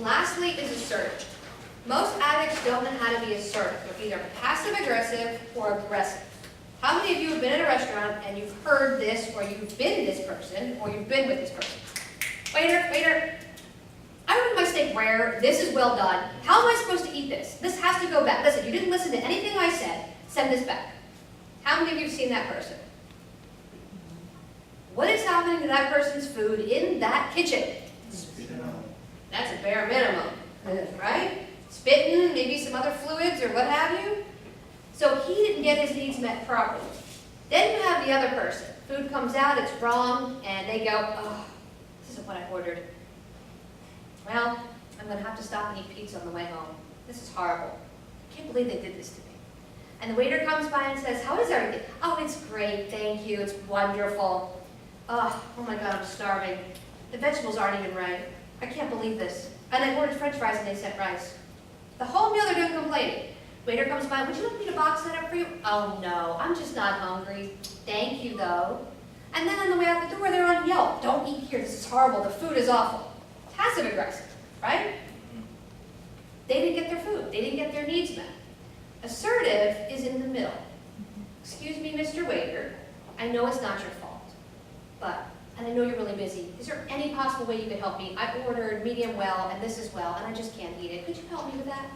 Lastly is assertive. Most addicts don't know how to be assertive. They're either passive-aggressive or aggressive. How many of you have been in a restaurant and you've heard this, or you've been this person, or you've been with this person? Waiter, I ordered my steak rare. This is well done. How am I supposed to eat this? This has to go back. Listen, you didn't listen to anything I said. Send this back. How many of you have seen that person? What is happening to that person's food in that kitchen? That's a bare minimum, right? Spitting, maybe some other fluids or what have you. So he didn't get his needs met properly. Then you have the other person. Food comes out, it's wrong, and they go, oh, this isn't what I ordered. Well, I'm going to have to stop and eat pizza on the way home. This is horrible. I can't believe they did this to me. And the waiter comes by and says, how is everything? Oh, it's great, thank you, it's wonderful. Oh my God, I'm starving. The vegetables aren't even right. I can't believe this. And I ordered French fries and they sent rice. The whole meal they're doing complaining. Waiter comes by, would you like me to box that up for you? Oh no, I'm just not hungry. Thank you though. And then on the way out the door, they're on Yelp. Don't eat here, this is horrible, the food is awful. Passive aggressive, right? They didn't get their food, they didn't get their needs met. Assertive is in the middle. Excuse me, Mr. Waiter, I know it's not your fault, and I know you're really busy. Is there any possible way you could help me? I ordered medium well, and this is well, and I just can't eat it. Could you help me with that?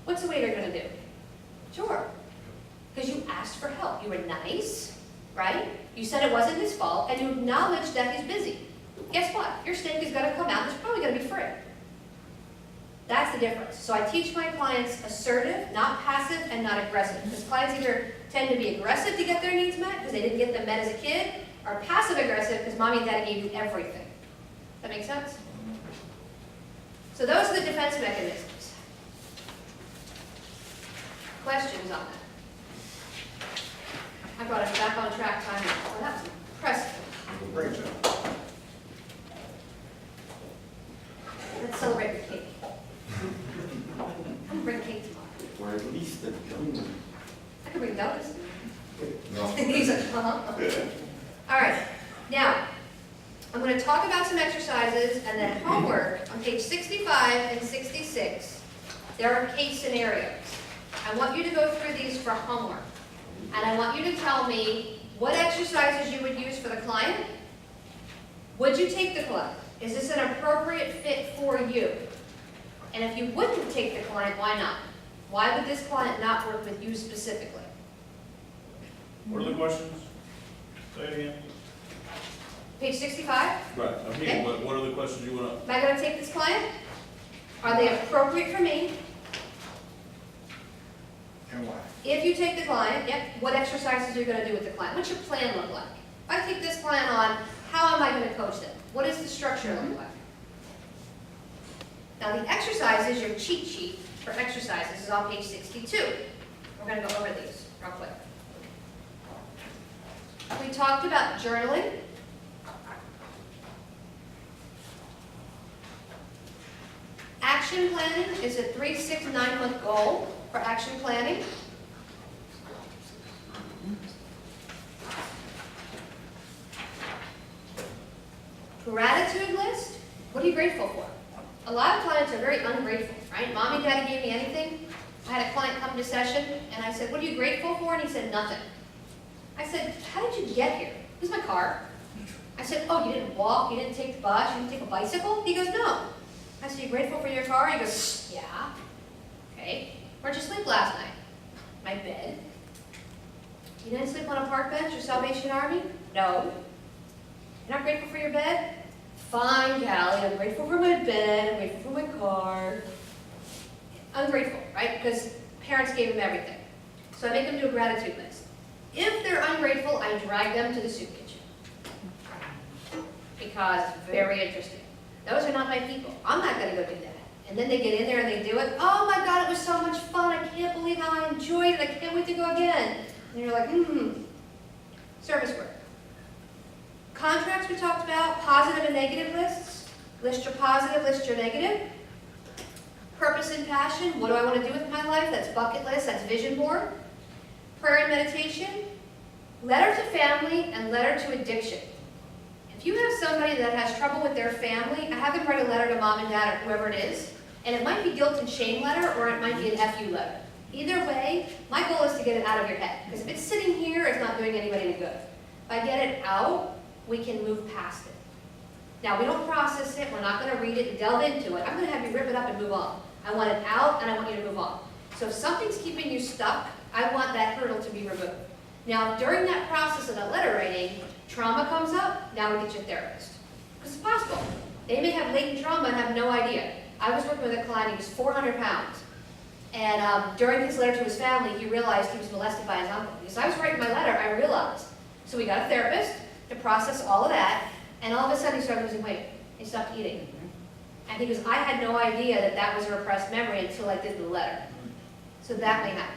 What's the waiter gonna do? Sure, because you asked for help. You were nice, right? You said it wasn't his fault, and you acknowledged that he's busy. Guess what? Your steak is gonna come out, it's probably gonna be free. That's the difference. So I teach my clients assertive, not passive, and not aggressive. Because clients either tend to be aggressive to get their needs met, because they didn't get them met as a kid, or passive aggressive, because mommy and daddy gave you everything. That make sense? So those are the defense mechanisms. Questions on that? I brought us back on track time. Oh, that was impressive. Great job. Let's celebrate with cake. I'm gonna bring cake tomorrow. Or at least a gun. I can bring donuts. No. He's like, All right, now, I'm going to talk about some exercises and then homework on page 65 and 66. There are case scenarios. I want you to go through these for homework. And I want you to tell me what exercises you would use for the client. Would you take the client? Is this an appropriate fit for you? And if you wouldn't take the client, why not? Why would this client not work with you specifically? What are the questions? Say it again. Page 65. Right, I'm here, but what are the questions you want Am I going to take this client? Are they appropriate for me? And why? If you take the client, yep, what exercises are you going to do with the client? What's your plan look like? If I take this client on, how am I going to coach them? What does the structure look like? Now the exercises, your cheat sheet for exercises is on page 62. We're going to go over these real quick. We talked about journaling. Action planning is a 3, 6, 9-month goal for action planning. Gratitude list. What are you grateful for? A lot of clients are very ungrateful, right? Mom and daddy gave me anything. I had a client come to session and I said, what are you grateful for? And he said, nothing. I said, how did you get here? Here's my car. I said, oh, you didn't walk, you didn't take the bus, you didn't take a bicycle? He goes, no. I said, you grateful for your car? He goes, yeah. Okay. Where'd you sleep last night? My bed. You didn't sleep on a park bench or Salvation Army? No. You're not grateful for your bed? Fine, Callie, I'm grateful for my bed, I'm grateful for my car. Ungrateful, right? Because parents gave them everything. So I make them do a gratitude list. If they're ungrateful, I drag them to the soup kitchen. Because it's very interesting. Those are not my people. I'm not going to go do that. And then they get in there and they do it. Oh my God, it was so much fun. I can't believe how I enjoyed it. I can't wait to go again. And you're like, Service work. Contracts we talked about, positive and negative lists. List your positive, list your negative. Purpose and passion. What do I want to do with my life? That's bucket list, that's vision board. Prayer and meditation. Letter to family and letter to addiction. If you have somebody that has trouble with their family, I have them write a letter to mom and dad or whoever it is, and it might be guilt and shame letter, or it might be an FU letter. Either way, my goal is to get it out of your head, because if it's sitting here, it's not doing anybody any good. If I get it out, we can move past it. Now, we don't process it, we're not going to read it and delve into it. I'm going to have you rip it up and move on. I want it out, and I want you to move on. So if something's keeping you stuck, I want that hurdle to be removed. Now, during that process of that letter writing, trauma comes up, now we get you a therapist. Because it's possible. They may have latent trauma and have no idea. I was working with a client, he was 400 pounds. And during his letter to his family, he realized he was molested by his uncle. Because I was writing my letter, I realized. So we got a therapist to process all of that, and all of a sudden he started losing weight. He stopped eating. And he goes, I had no idea that that was a repressed memory until I did the letter. So that may happen.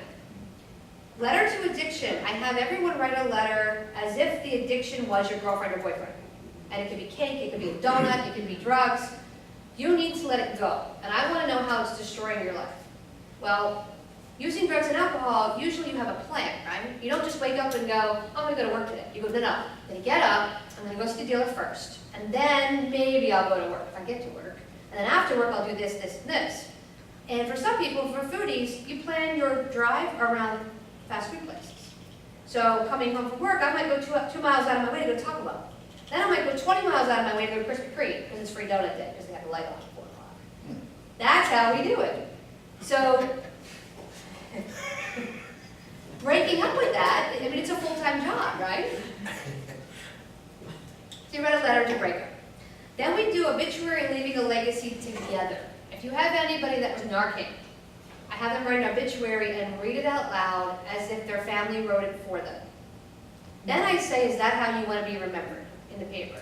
Letter to addiction. I have everyone write a letter as if the addiction was your girlfriend or boyfriend. And it could be cake, it could be a donut, it could be drugs. You need to let it go. And I want to know how it's destroying your life. Well, using drugs and alcohol, usually you have a plan, right? You don't just wake up and go, I'm going to go to work today. You go, no. Then you get up, I'm going to go see the dealer first. And then maybe I'll go to work if I get to work. And then after work, I'll do this, this, and this. And for some people, for foodies, you plan your drive around fast food places. So coming home from work, I might go 2 miles out of my way to go to Taco Bell. Then I might go 20 miles out of my way to go to Krispy Kreme, because it's free donut day, because they have the light on at 4 o'clock. That's how we do it. So, breaking up with that, I mean, it's a full-time job, right? So you write a letter to break up. Then we do obituary and leaving a legacy together. If you have anybody that was Narcan, I have them write an obituary and read it out loud as if their family wrote it for them. Then I say, is that how you want to be remembered in the paper?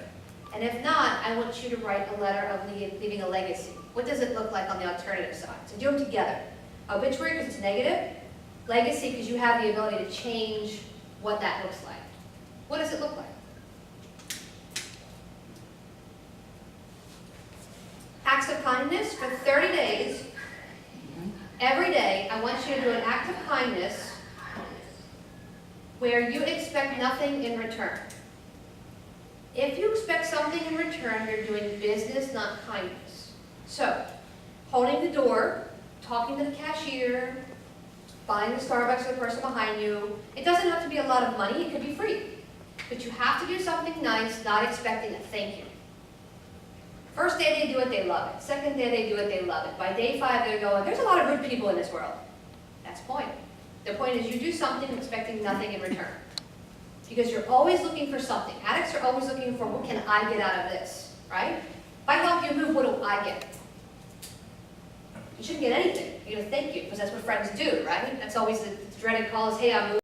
And if not, I want you to write a letter of leaving a legacy. What does it look like on the alternative side? So do them together. Obituary because it's negative, legacy because you have the ability to change what that looks like. What does it look like? Acts of kindness for 30 days. Every day, I want you to do an act of kindness where you expect nothing in return. If you expect something in return, you're doing business, not kindness. So, holding the door, talking to the cashier, buying the Starbucks for the person behind you. It doesn't have to be a lot of money, it could be free. But you have to do something nice, not expecting a thank you. First day they do it, they love it. Second day they do it, they love it. By day 5 they're going, there's a lot of rude people in this world. That's the point. The point is you do something expecting nothing in return. Because you're always looking for something. Addicts are always looking for, what can I get out of this, right? If I help you move, what do I get? You shouldn't get anything. You're going to thank you, because that's what friends do, right? That's always the dreaded call is, hey, I'm moving.